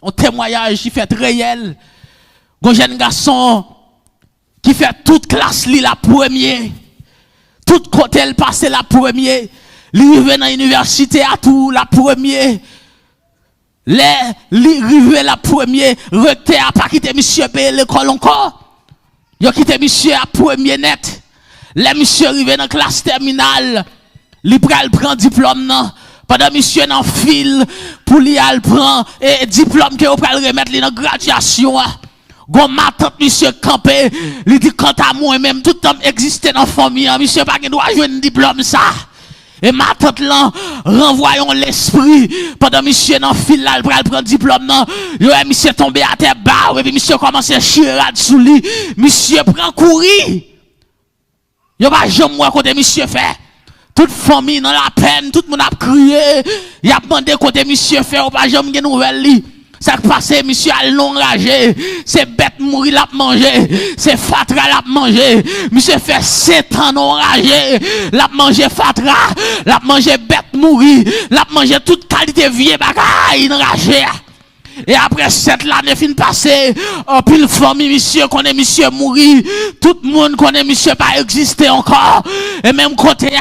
un témoignage qui fait réel. Un jeune garçon qui fait toute classe li la première. Tout côté elle passe la première. Li rive dans l'université à tout la première. Li rive la première. Recteur a pas quitté monsieur payer l'école encore. Yo quitté monsieur à premier net. Les monsieur rive dans classe terminale. Li pral prend diplôme non. Pendant monsieur dans fil pour li al prend et diplôme que vous pral remettre li dans graduation. Gon ma tante monsieur campé, li dit quant à moi même tout temps exister dans famille, monsieur pas doit jouer un diplôme ça. Et ma tante là renvoyons l'esprit pendant monsieur dans fil là pral prendre diplôme non. Yo monsieur tombé à terre bas et puis monsieur commence à chier sous lui, monsieur prend courir. Yo pas jamais moi côté monsieur fait. Toute famille dans la peine, tout le monde a crié, il a demandé côté monsieur fait ou pas jamais de nouvelles li. Ça qui passe, monsieur a l'enragé. C'est bête mourir l'a manger. C'est fatra l'a manger. Monsieur fait 7 ans enragé. L'a manger fatra. L'a manger bête mourir. L'a manger toute qualité vieille bagaille enragé. Et après 7 l'année fin passée, en pile famille, monsieur connaît monsieur mourir. Tout le monde connaît monsieur pas exister encore. Et même côté,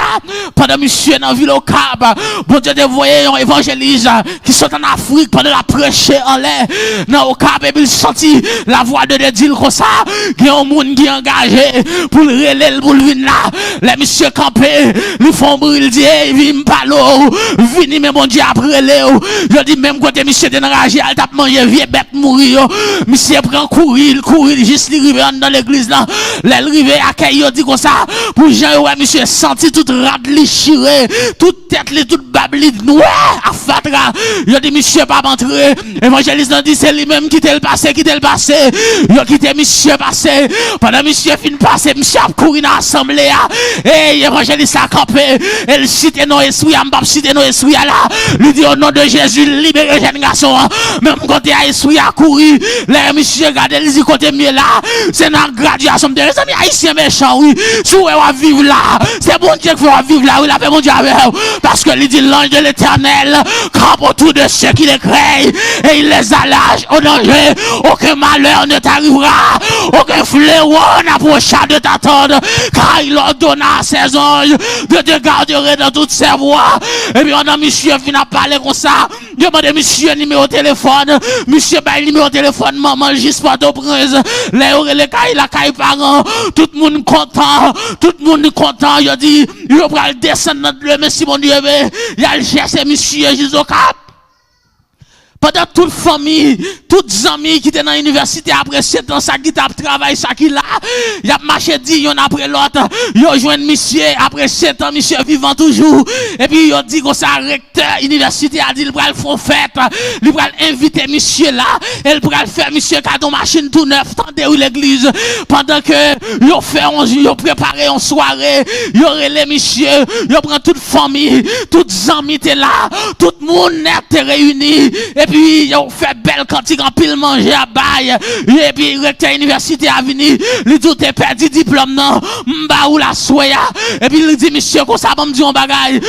pendant monsieur dans ville au Cap, bon Dieu de voyer un évangéliste qui sont en Afrique pendant la prêcher en l'air. Dans au Cap, et puis il sentit la voix de Dieu comme ça. Il y a un monde qui est engagé pour le relais, pour le venir là. Les monsieur campés, ils font brûler, ils viennent pas l'eau. Vini, mais mon Dieu après l'eau. Je dis même côté monsieur d'enragé, tape manger vieux bête mourir. Monsieur prend courir juste river dans l'église là. L'arrivé accueil yo dit comme ça pour Jean ouais monsieur senti toute rade li chiré, toute tête li toute babli noir à fatra. Yo dit monsieur pas entrer. Évangéliste dit c'est lui-même qui t'est le passé. Yo quitté monsieur passé. Pendant monsieur fin passé, monsieur a couru dans l'assemblée et évangéliste a campé. Elle cite nos esprits, m'pa cite nos esprits là. Lui dit au nom de Jésus libérez jeune garçon. Même côté haïtien a couru, les monsieur regardez les côté mieux là, c'est dans graduation de les amis haïtiens méchants oui, si vous va vivre là, c'est bon Dieu qui va vivre là, oui la paix mon Dieu avec parce que il dit l'ange de l'Éternel campe autour de ceux qui les craignent et il les allage au danger, aucun malheur ne t'arrivera, aucun fléau n'approchera de t'attendre, car il ordonna à ses anges de te garder dans toutes ses voies. Et puis on a monsieur vient parler comme ça, demandez monsieur numéro de téléphone. Monsieur Bail numéro de téléphone, maman, juste pas de prince. Les cailles, la caille parents, tout le monde content, il dit, il va descendre dans le messie, mon Dieu, il a cherché monsieur Jésus au Cap. Pendant toute famille, toutes amis qui étaient dans l'université après 7 ans, ça qui tape travail, ça qui là, y a marché 10 yon après l'autre, yo joint monsieur après 7 ans, monsieur vivant toujours, et puis yo dit que ça recteur université a dit il va faire fête, il va inviter monsieur là, il va faire monsieur cadeau machine tout neuf, tendez où l'église, pendant que yo fait yo préparé une soirée, yo relé monsieur, yo prend toute famille, toutes amis étaient là, tout le monde est réuni, et puis ils ont fait belle quantité en pile manger à bail et puis recteur université a venu il tout est perdu diplôme non m'ba ou la soya et puis il dit monsieur comme ça me dit on bagaille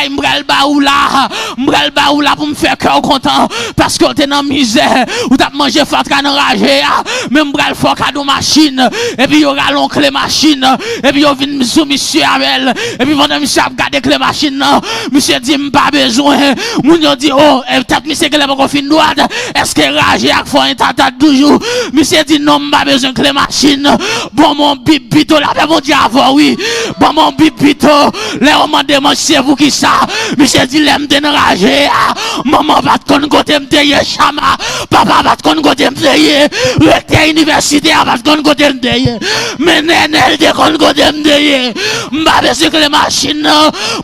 m'bral ba ou là pour me faire cœur content parce que t'es dans misère ou t'as mangé fatra enragé même m'bral fort cadeau machine et puis il y aura l'oncle machine et puis il vient sous monsieur avec et puis pendant monsieur a regardé clé machine non monsieur dit m'pas besoin moun yo dit oh peut-être monsieur que pas fin droite est-ce que rage a faut un tata toujours monsieur dit non pas besoin que les machines bon mon bibito là mon Dieu avant oui bon mon bibito les on demande c'est vous qui ça monsieur dit l'aime déranger maman va te côté me payer chama papa va te côté me payer recteur université va te côté me payer mais nénel de côté me payer pas besoin que les machines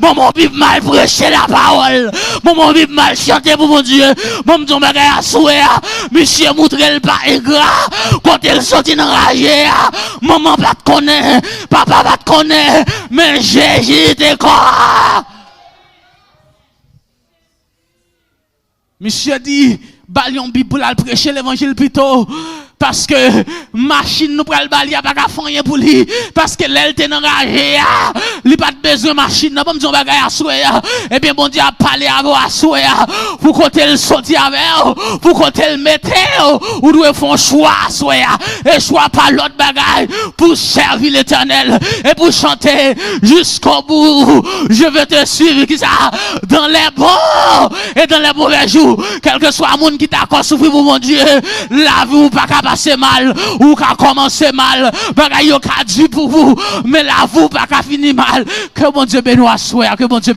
bon mon bib mal prêcher la parole bon mon bib mal chanter pour mon Dieu. Bon, m'don bagay à souhait, monsieur montre le pas ingrat, quand elle sortit enragé, maman va te connaître, papa va te connaître, mais Jésus te quoi? Monsieur dit, balion Bible pour prêcher l'évangile plutôt. parce que machine nous pral bali a pas ka faire rien pour lui parce que l'elle t'est engagé il pas besoin machine non pas me dire bagay à souhait et bien bon Dieu a parlé avec à souhait pour côté le sortir avec pour côté le mettre ou doit faire choix souhait et choix pas l'autre bagay pour servir l'Éternel et pour chanter jusqu'au bout. Je vais te suivre qui ça dans les bons et dans les mauvais jours, quel que soit le monde qui t'a souffert pour mon Dieu, la vie ou pas qu'à passer mal ou qu'à commencer mal, bagay yo ka dû pour vous, mais la vie ou pas qu'à finir mal. Que mon Dieu bénisse, que mon Dieu